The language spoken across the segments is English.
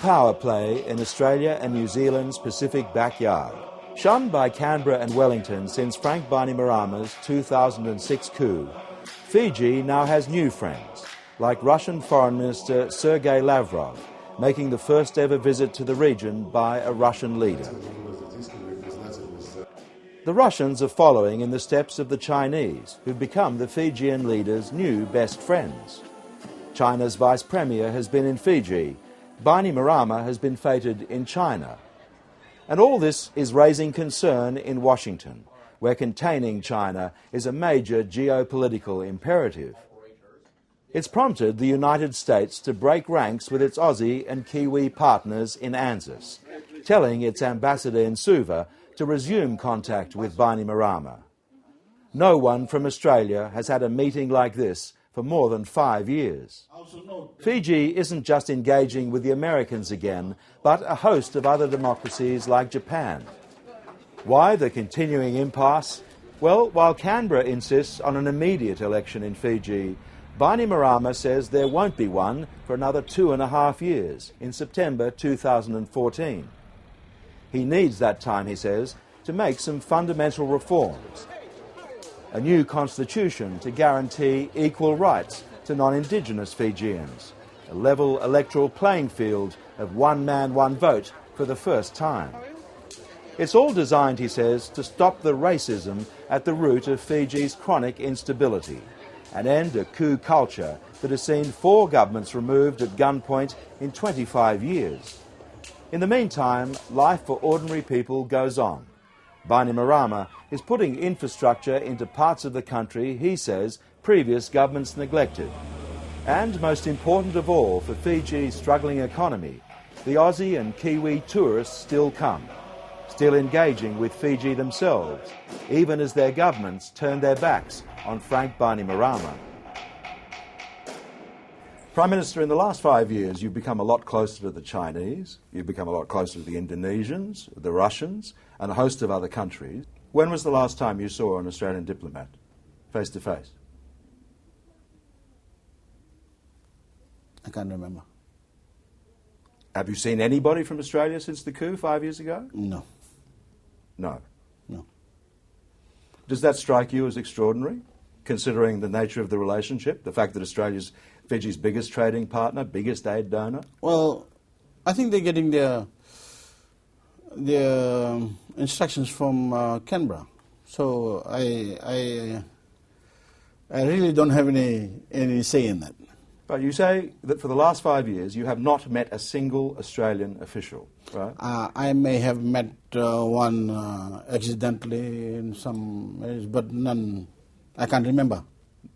power play in Australia and New Zealand's Pacific backyard. Shunned by Canberra and Wellington since Frank Bainimarama's 2006 coup, Fiji now has new friends, like Russian Foreign Minister Sergei Lavrov, making the first ever visit to the region by a Russian leader. The Russians are following in the steps of the Chinese, who've become the Fijian leader's new best friends. China's Vice Premier has been in Fiji. Bainimarama has been feted in China. And all this is raising concern in Washington, where containing China is a major geopolitical imperative. It's prompted the United States to break ranks with its Aussie and Kiwi partners in ANZUS, telling its ambassador in Suva to resume contact with Bainimarama. No one from Australia has had a meeting like this for more than 5 years. Fiji isn't just engaging with the Americans again, but a host of other democracies like Japan. Why the continuing impasse? Well, while Canberra insists on an immediate election in Fiji, Bainimarama says there won't be one for another 2.5 years, in September 2014. He needs that time, he says, to make some fundamental reforms. A new constitution to guarantee equal rights to non-Indigenous Fijians, a level electoral playing field of one man, one vote for the first time. It's all designed, he says, to stop the racism at the root of Fiji's chronic instability and end a coup culture that has seen 4 governments removed at gunpoint in 25 years. In the meantime, life for ordinary people goes on. Bainimarama is putting infrastructure into parts of the country he says previous governments neglected. And most important of all for Fiji's struggling economy, the Aussie and Kiwi tourists still come, still engaging with Fiji themselves, even as their governments turn their backs on Frank Bainimarama. Prime Minister, in the last 5 years, you've become a lot closer to the Chinese, you've become a lot closer to the Indonesians, the Russians, and a host of other countries. When was the last time you saw an Australian diplomat, face to face? I can't remember. Have you seen anybody from Australia since the coup 5 years ago? No. No. No. Does that strike you as extraordinary, considering the nature of the relationship, the fact that Australia's Fiji's biggest trading partner, biggest aid donor? Well, I think they're getting their instructions from Canberra. So I really don't have any say in that. But you say that for the last 5 years you have not met a single Australian official, right? I may have met one accidentally in some areas, but none. I can't remember.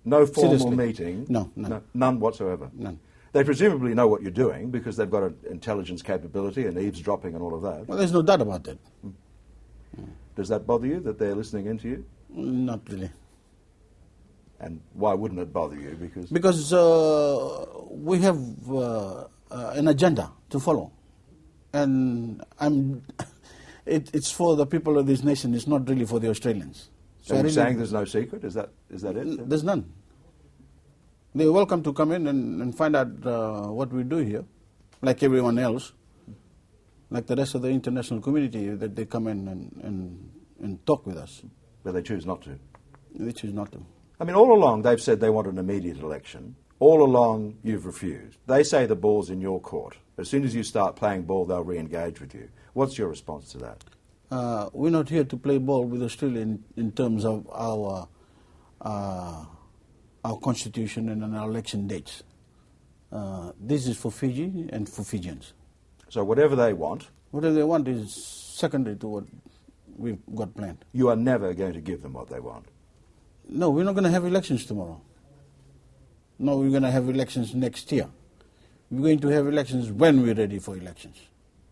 No formal Seriously. meeting? No, none. None whatsoever? None. They presumably know what you're doing because they've got an intelligence capability and eavesdropping and all of that. Well, there's no doubt about that. Does that bother you, that they're listening into you? Not really. And why wouldn't it bother you? Because we have an agenda to follow. And it's for the people of this nation, it's not really for the Australians. So you're saying there's no secret? Is that it? There's none. They're welcome to come in and find out what we do here, like everyone else, like the rest of the international community, that they come in and talk with us. But they choose not to. They choose not to. I mean, all along they've said they want an immediate election. All along you've refused. They say the ball's in your court. As soon as you start playing ball, they'll re-engage with you. What's your response to that? We're not here to play ball with Australia in terms of our constitution and our election dates. This is for Fiji and for Fijians. So whatever they want? Whatever they want is secondary to what we've got planned. You are never going to give them what they want? No, we're not going to have elections tomorrow. No, we're going to have elections next year. We're going to have elections when we're ready for elections.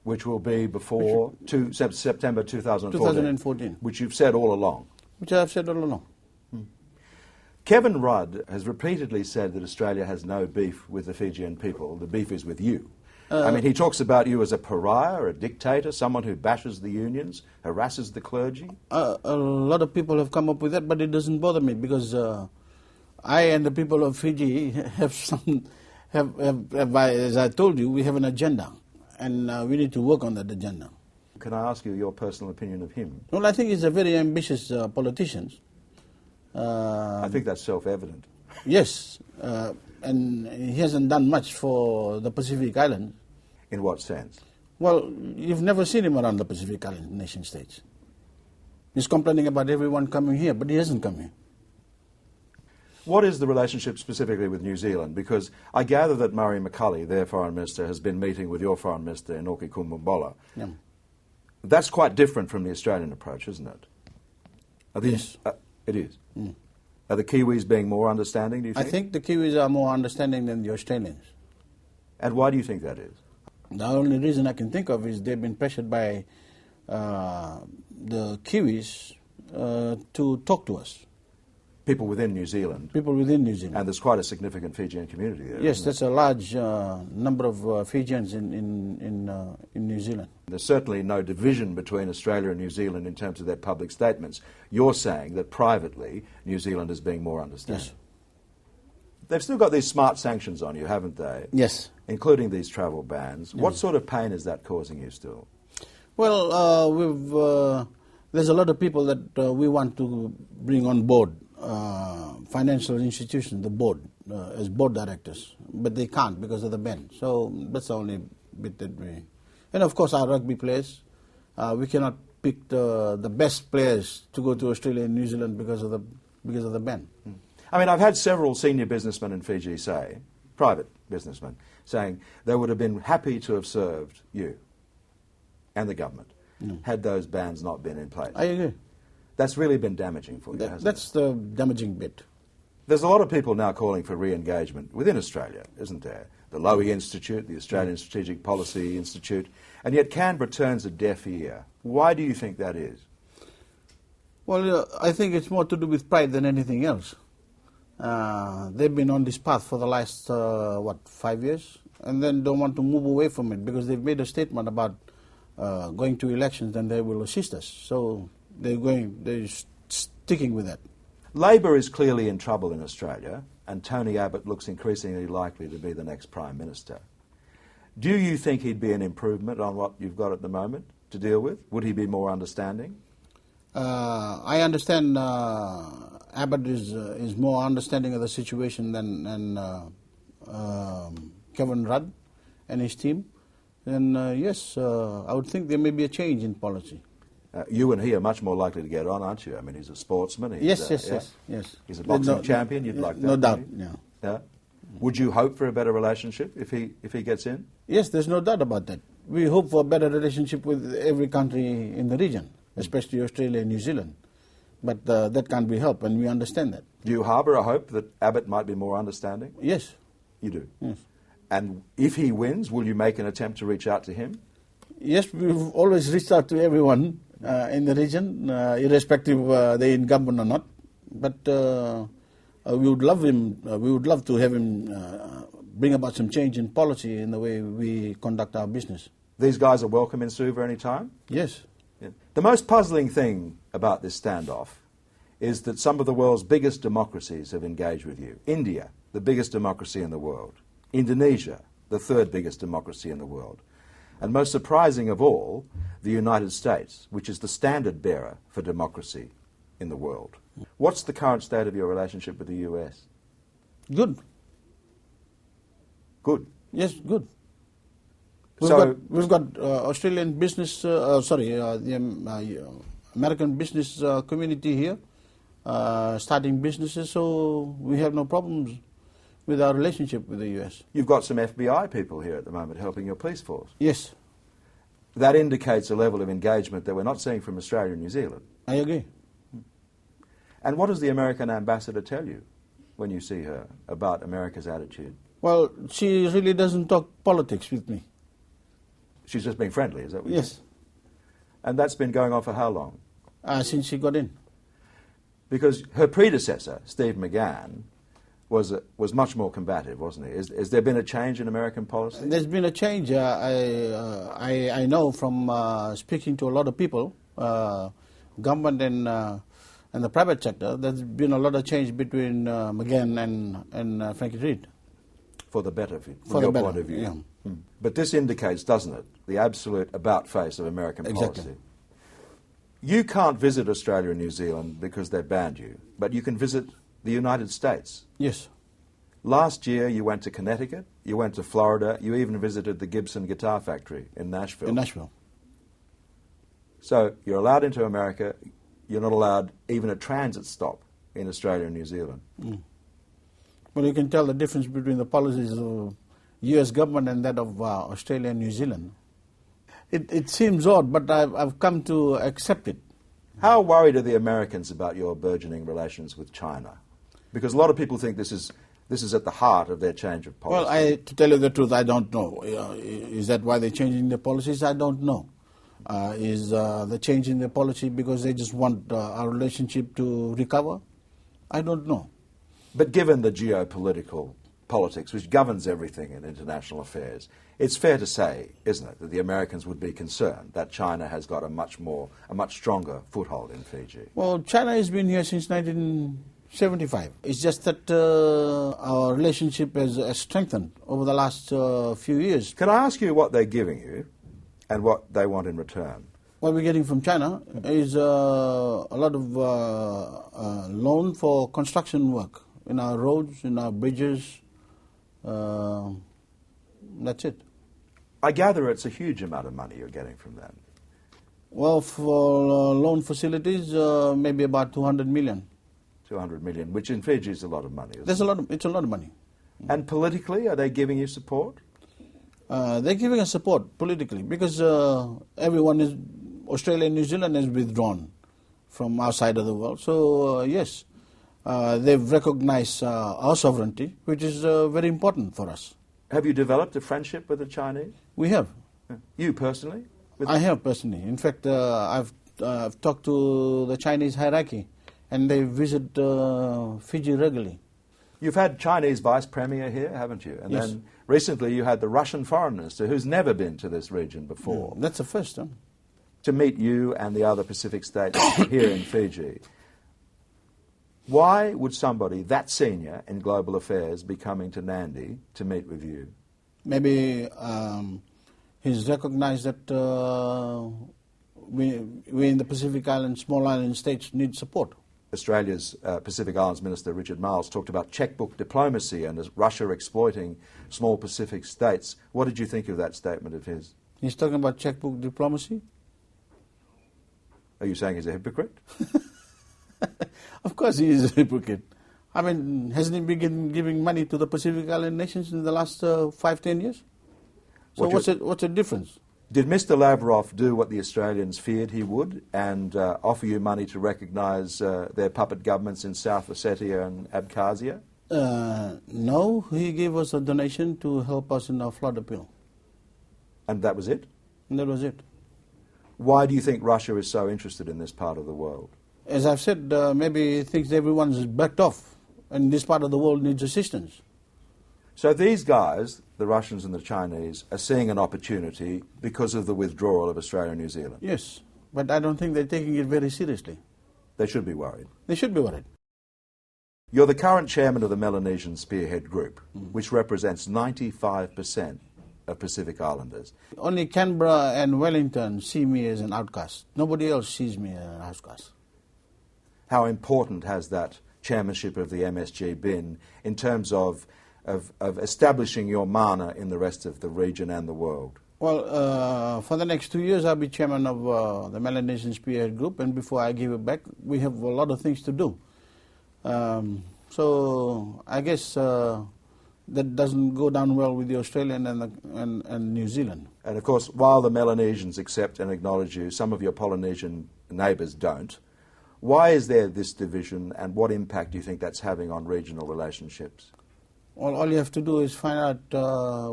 Which will be before September 2014? 2014. Which you've said all along? Which I've said all along. Kevin Rudd has repeatedly said that Australia has no beef with the Fijian people. The beef is with you. I mean, he talks about you as a pariah, a dictator, someone who bashes the unions, harasses the clergy. A lot of people have come up with that, but it doesn't bother me because I and the people of Fiji have as I told you, we have an agenda. and we need to work on that agenda. Can I ask you your personal opinion of him? Well, I think he's a very ambitious politician. I think that's self-evident. Yes, and he hasn't done much for the Pacific Islands. In what sense? Well, you've never seen him around the Pacific Island nation states. He's complaining about everyone coming here, but he hasn't come here. What is the relationship specifically with New Zealand? Because I gather that Murray McCully, their foreign minister, has been meeting with your foreign minister in Auckland Kumbumbola. Yeah. That's quite different from the Australian approach, isn't it? Yes. It is. Mm. Are the Kiwis being more understanding, do you think? I think the Kiwis are more understanding than the Australians. And why do you think that is? The only reason I can think of is they've been pressured by the Kiwis to talk to us. People within New Zealand. People within New Zealand. And there's quite a significant Fijian community there. Yes, that's a large number of Fijians in New Zealand. There's certainly no division between Australia and New Zealand in terms of their public statements. You're saying that privately New Zealand is being more understanding. Yes. They've still got these smart sanctions on you, haven't they? Yes. Including these travel bans. What sort of pain is that causing you still? Well, there's a lot of people that we want to bring on board, financial institutions, the board, as board directors, but they can't because of the ban. So that's the only bit that we... And of course our rugby players, we cannot pick the best players to go to Australia and New Zealand because of the ban. I mean, I've had several senior businessmen in Fiji say, private businessmen, saying they would have been happy to have served you and the government had those bans not been in place. I agree. That's really been damaging for you, hasn't it? That's the damaging bit. There's a lot of people now calling for re-engagement within Australia, isn't there? The Lowy Institute, the Australian Strategic Policy Institute, and yet Canberra turns a deaf ear. Why do you think that is? Well, I think it's more to do with pride than anything else. They've been on this path for the last, 5 years, and then don't want to move away from it because they've made a statement about going to elections and they will assist us. So they're sticking with that. Labor is clearly in trouble in Australia, and Tony Abbott looks increasingly likely to be the next Prime Minister. Do you think he'd be an improvement on what you've got at the moment to deal with? Would he be more understanding? I understand Abbott is more understanding of the situation than Kevin Rudd and his team. And yes, I would think there may be a change in policy. You and he are much more likely to get on, aren't you? I mean, he's a sportsman. Yes. He's a boxing champion. You'd like that? No doubt. Yeah. Would you hope for a better relationship if he gets in? Yes, there's no doubt about that. We hope for a better relationship with every country in the region, especially Australia and New Zealand. But that can't be helped, and we understand that. Do you harbour a hope that Abbott might be more understanding? Yes. You do? Yes. And if he wins, will you make an attempt to reach out to him? Yes, we've always reached out to everyone in the region, irrespective they're in government or not. But we would love him. We would love to have him bring about some change in policy in the way we conduct our business. These guys are welcome in Suva any time? Yes. Yeah. The most puzzling thing about this standoff is that some of the world's biggest democracies have engaged with you. India, the biggest democracy in the world. Indonesia, the third biggest democracy in the world. And most surprising of all, the United States, which is the standard bearer for democracy in the world. What's the current state of your relationship with the US? Good. Good? Yes, good. We've got Australian business, the American business community here, starting businesses, so we have no problems with our relationship with the US. You've got some FBI people here at the moment helping your police force. Yes. That indicates a level of engagement that we're not seeing from Australia and New Zealand. I agree. And what does the American ambassador tell you when you see her about America's attitude? Well, she really doesn't talk politics with me. She's just being friendly, is that what you Yes. think? And that's been going on for how long? Since she got in. Because her predecessor, Steve McGann, was much more combative, wasn't he? Has there been a change in American policy? There's been a change. I know from speaking to a lot of people, government and the private sector, there's been a lot of change between McGann and Frankie Reid. for the better, from your point of view. Yeah. But this indicates, doesn't it, the absolute about-face of American Exactly. policy. You can't visit Australia and New Zealand because they banned you, but you can visit the United States. Yes. Last year you went to Connecticut, you went to Florida, you even visited the Gibson Guitar Factory in Nashville. In Nashville. So you're allowed into America, you're not allowed even a transit stop in Australia and New Zealand. Well, you can tell the difference between the policies of U.S. government and that of Australia and New Zealand. It seems odd, but I've come to accept it. How worried are the Americans about your burgeoning relations with China? Because a lot of people think this is at the heart of their change of policy. Well, to tell you the truth, I don't know. Is that why they're changing their policies? I don't know. Is they changing their policy because they just want our relationship to recover? I don't know. But given the geopolitical politics which governs everything in international affairs, it's fair to say, isn't it, that the Americans would be concerned that China has got a much stronger foothold in Fiji. Well, China has been here since 1975. It's just that our relationship has strengthened over the last few years. Can I ask you what they're giving you and what they want in return? What we're getting from China is a lot of loan for construction work in our roads, in our bridges. That's it. I gather it's a huge amount of money you're getting from them. Well, for loan facilities, maybe about 200 million. 200 million, which in Fiji is a lot of money. It's a lot of money. And politically, are they giving you support? They're giving us support politically because Australia and New Zealand has withdrawn from our side of the world. So, yes, they've recognized our sovereignty, which is very important for us. Have you developed a friendship with the Chinese? We have. You personally? I have personally. In fact, I've talked to the Chinese hierarchy, and they visit Fiji regularly. You've had Chinese vice premier here, haven't you? And yes. then recently you had the Russian foreign minister, who's never been to this region before. That's the first time. To meet you and the other Pacific states here in Fiji. Why would somebody that senior in global affairs be coming to Nandi to meet with you? Maybe he's recognized that we in the Pacific Islands, small island states, need support. Australia's Pacific Islands Minister Richard Marles talked about checkbook diplomacy and Russia exploiting small Pacific states. What did you think of that statement of his? He's talking about checkbook diplomacy? Are you saying he's a hypocrite? Of course he is a hypocrite. I mean, hasn't he been giving money to the Pacific Island nations in the last 5-10 years? So what's the difference? Did Mr. Lavrov do what the Australians feared he would and offer you money to recognise their puppet governments in South Ossetia and Abkhazia? No, he gave us a donation to help us in our flood appeal. And that was it? And that was it. Why do you think Russia is so interested in this part of the world? As I've said, maybe he thinks everyone's backed off and this part of the world needs assistance. So these guys, the Russians and the Chinese, are seeing an opportunity because of the withdrawal of Australia and New Zealand? Yes, but I don't think they're taking it very seriously. They should be worried. They should be worried. You're the current chairman of the Melanesian Spearhead Group, which represents 95% of Pacific Islanders. Only Canberra and Wellington see me as an outcast. Nobody else sees me as an outcast. How important has that chairmanship of the MSG been in terms of establishing your mana in the rest of the region and the world? Well, for the next 2 years I'll be chairman of the Melanesian Spearhead Group, and before I give it back, we have a lot of things to do. So I guess that doesn't go down well with the Australian and New Zealand. And of course, while the Melanesians accept and acknowledge you, some of your Polynesian neighbours don't. Why is there this division, and what impact do you think that's having on regional relationships? Well, all you have to do is find out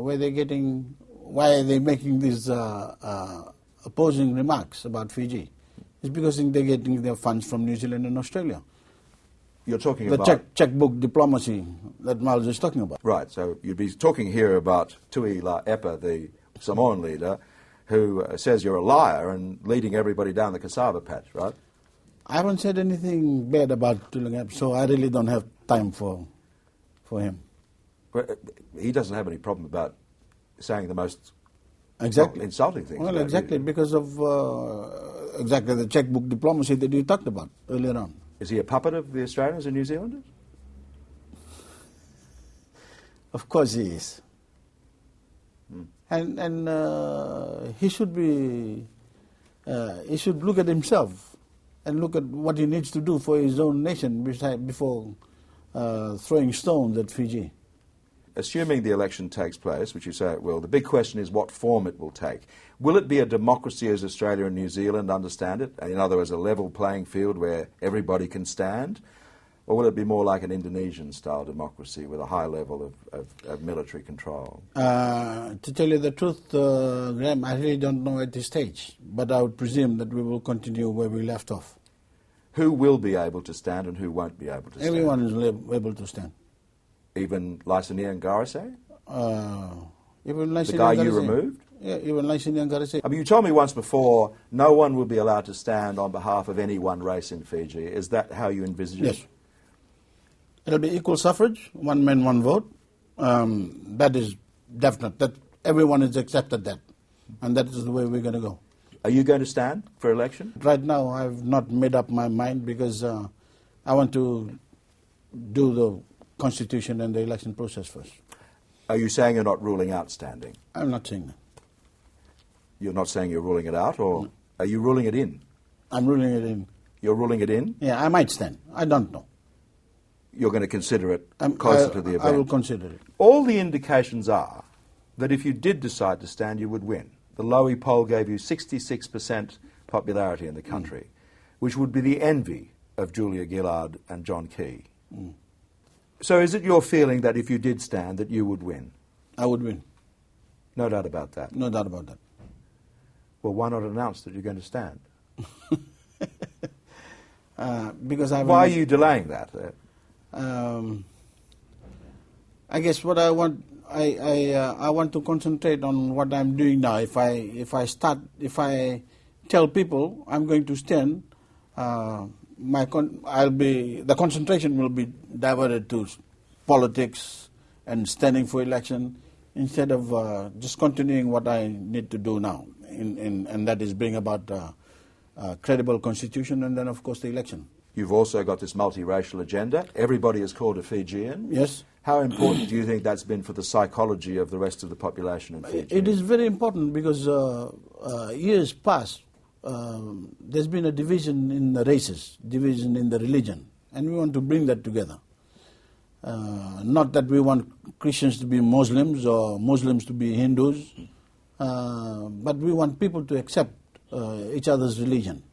why are they making these opposing remarks about Fiji. It's because they're getting their funds from New Zealand and Australia. You're talking the about... checkbook diplomacy that Miles is talking about. Right, so you'd be talking here about Tui Epa, the Samoan leader, who says you're a liar and leading everybody down the cassava patch, right? I haven't said anything bad about Tui Epa, so I really don't have time for him. Well, he doesn't have any problem about saying the most insulting things. Well, exactly, because of exactly the checkbook diplomacy that you talked about earlier on. Is he a puppet of the Australians and New Zealanders? Of course he is. And he should be. He should look at himself and look at what he needs to do for his own nation before throwing stones at Fiji. Assuming the election takes place, which you say it will, the big question is what form it will take. Will it be a democracy as Australia and New Zealand understand it? In other words, a level playing field where everybody can stand? Or will it be more like an Indonesian-style democracy with a high level of military control? To tell you the truth, Graham, I really don't know at this stage. But I would presume that we will continue where we left off. Who will be able to stand and who won't be able to stand? Everyone is able to stand. Even Laisenia and Garisei? Even Laisenia the guy and you removed? Yeah, even Laisenia and Garisei. I mean, you told me once before no one will be allowed to stand on behalf of any one race in Fiji. Is that how you envisage it? Yes. It'll be equal suffrage, one man, one vote. That is definite. That everyone has accepted that. And that is the way we're going to go. Are you going to stand for election? Right now, I've not made up my mind because I want to do the constitution and the election process first. Are you saying you're not ruling out standing? I'm not saying that. You're not saying you're ruling it out, or are you ruling it in? I'm ruling it in. You're ruling it in? Yeah, I might stand. I don't know. You're going to consider it closer to the event? I will consider it. All the indications are that if you did decide to stand, you would win. The Lowy poll gave you 66% popularity in the country, which would be the envy of Julia Gillard and John Key. So is it your feeling that if you did stand, that you would win? I would win. No doubt about that? No doubt about that. Well, why not announce that you're going to stand? Because why are you delaying that? I guess what I want, I want to concentrate on what I'm doing now. If I tell people I'm going to stand, the concentration will be diverted to politics and standing for election instead of just continuing what I need to do now, and that is bring about a credible constitution and then of course the election. You've also got this multiracial agenda. Everybody is called a Fijian. Yes. How important do you think that's been for the psychology of the rest of the population in Fiji? It is very important because years past, there's been a division in the races, division in the religion, and we want to bring that together. Not that we want Christians to be Muslims or Muslims to be Hindus, but we want people to accept each other's religion.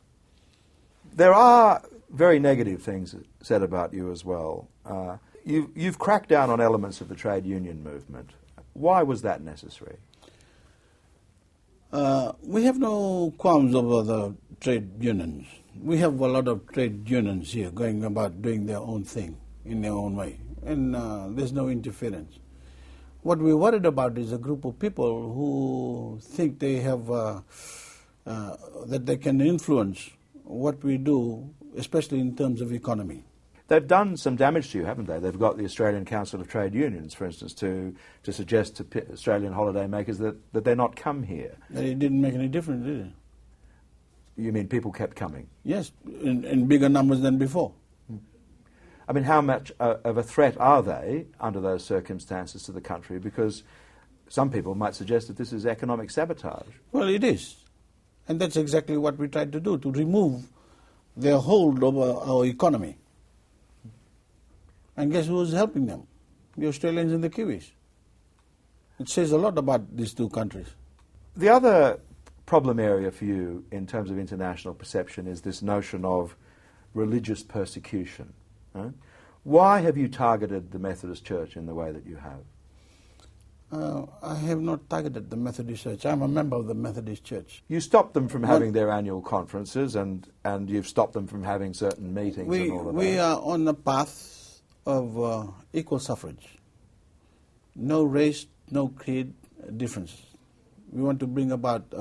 There are very negative things said about you as well. You've cracked down on elements of the trade union movement. Why was that necessary? We have no qualms over the trade unions. We have a lot of trade unions here going about doing their own thing in their own way, and there's no interference. What we're worried about is a group of people who think they have that they can influence what we do, especially in terms of economy. They've done some damage to you, haven't they? They've got the Australian Council of Trade Unions, for instance, to suggest to Australian holidaymakers that they not come here. It didn't make any difference, did it? You mean people kept coming? Yes, in bigger numbers than before. I mean, how much of a threat are they, under those circumstances, to the country? Because some people might suggest that this is economic sabotage. Well, it is. And that's exactly what we tried to do, to remove their hold over our economy. And guess who was helping them? The Australians and the Kiwis. It says a lot about these two countries. The other problem area for you in terms of international perception is this notion of religious persecution. Right? Why have you targeted the Methodist Church in the way that you have? I have not targeted the Methodist Church. I'm a member of the Methodist Church. You stopped them from having their annual conferences and you've stopped them from having certain meetings and all of that. We are on the path of equal suffrage. No race, no creed differences. We want to bring about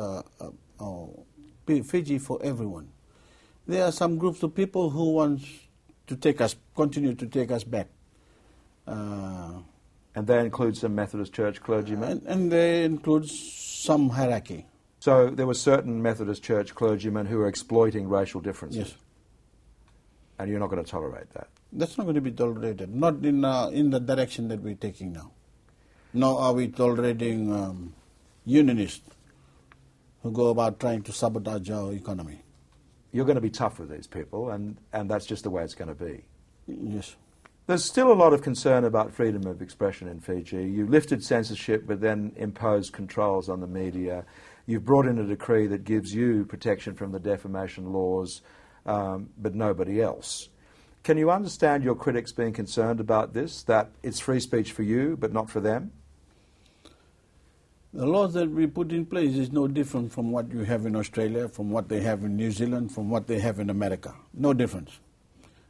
Fiji for everyone. There are some groups of people who want to continue to take us back. And And they include some Methodist Church clergymen? And they include some hierarchy. So there were certain Methodist Church clergymen who were exploiting racial differences? Yes. And you're not going to tolerate that? That's not going to be tolerated, not in the direction that we're taking now. Nor are we tolerating unionists who go about trying to sabotage our economy. You're going to be tough with these people, and that's just the way it's going to be. Yes. There's still a lot of concern about freedom of expression in Fiji. You lifted censorship but then imposed controls on the media. You've brought in a decree that gives you protection from the defamation laws, but nobody else. Can you understand your critics being concerned about this, that it's free speech for you but not for them? The laws that we put in place is no different from what you have in Australia, from what they have in New Zealand, from what they have in America. No difference.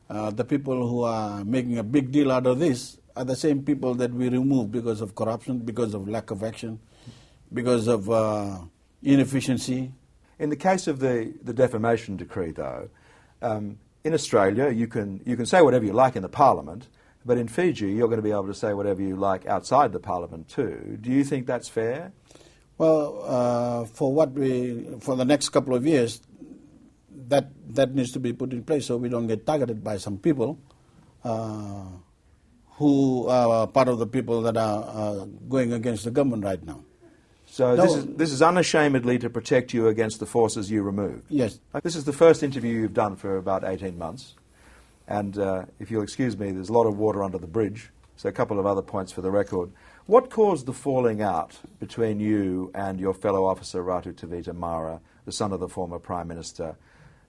The people who are making a big deal out of this are the same people that we remove because of corruption, because of lack of action, because of inefficiency. In the case of the defamation decree, though, in Australia you can say whatever you like in the Parliament, but in Fiji you're going to be able to say whatever you like outside the Parliament too. Do you think that's fair? Well, for the next couple of years, that needs to be put in place so we don't get targeted by some people who are part of the people that are going against the government right now. So this is unashamedly to protect you against the forces you remove? Yes. This is the first interview you've done for about 18 months. And if you'll excuse me, there's a lot of water under the bridge, so a couple of other points for the record. What caused the falling out between you and your fellow officer, Ratu Tevita Mara, the son of the former Prime Minister,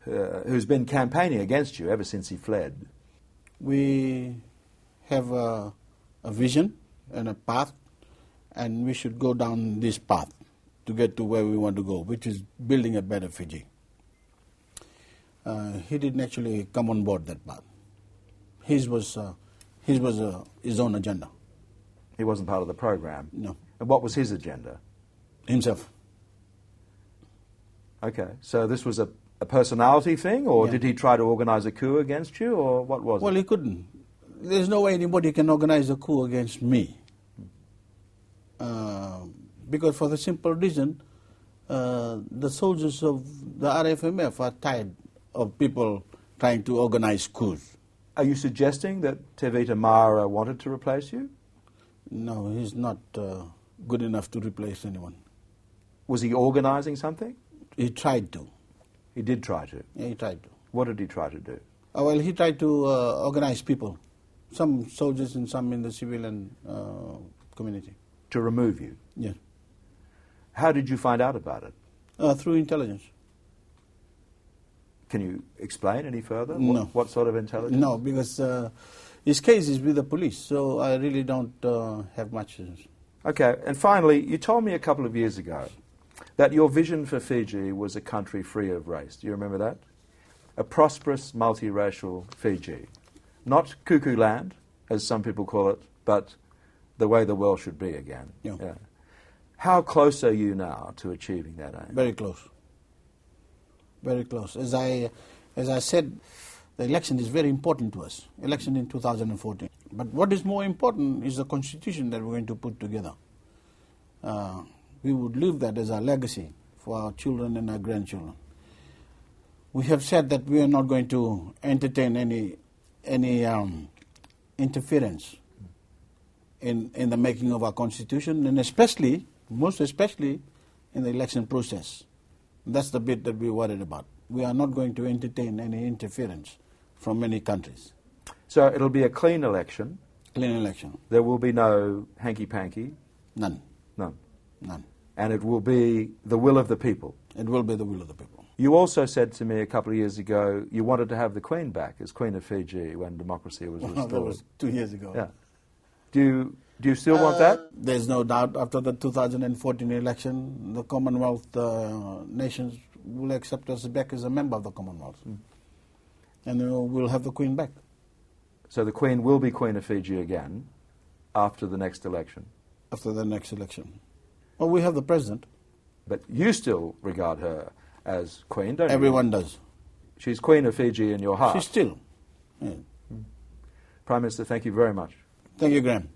who's been campaigning against you ever since he fled? We have a vision and a path, and we should go down this path to get to where we want to go, which is building a better Fiji. He didn't actually come on board that path. His was his own agenda. He wasn't part of the program? No. And what was his agenda? Himself. Okay, so this was a personality thing, or Yeah. did he try to organise a coup against you, or what was Well, it? he couldn't. There's no way anybody can organize a coup against me. Because for the simple reason, the soldiers of the RFMF are tired of people trying to organize coups. Are you suggesting that Tevita Mara wanted to replace you? No, he's not good enough to replace anyone. Was he organising something? He tried to. He did try to. Yeah, he tried to. What did he try to do? Well, he tried to organize people, some soldiers and some in the civilian community. To remove you? Yes. How did you find out about it? Through intelligence. Can you explain any further? No. What sort of intelligence? No, because his case is with the police, so I really don't have much. Okay, and finally, you told me a couple of years ago that your vision for Fiji was a country free of race. Do you remember that? A prosperous, multiracial Fiji. Not cuckoo land, as some people call it, but the way the world should be again. Yeah. Yeah. How close are you now to achieving that aim? Very close. Very close. As I said, the election is very important to us. Election in 2014. But what is more important is the constitution that we're going to put together. We would leave that as our legacy for our children and our grandchildren. We have said that we are not going to entertain any interference in the making of our constitution, and especially, most especially, in the election process. That's the bit that we're worried about. We are not going to entertain any interference from many countries. So it'll be a clean election. Clean election. There will be no hanky-panky. None. None. None. And it will be the will of the people. It will be the will of the people. You also said to me a couple of years ago you wanted to have the Queen back as Queen of Fiji when democracy was restored. That was 2 years ago. Yeah. Do you still want that? There's no doubt after the 2014 election, the Commonwealth nations will accept us back as a member of the Commonwealth. And we'll have the Queen back. So the Queen will be Queen of Fiji again after the next election? After the next election. Well, we have the President. But you still regard her as Queen, don't you? Everyone does. She's Queen of Fiji in your heart? She's still. Yeah. Prime Minister, thank you very much. Thank you, Graham.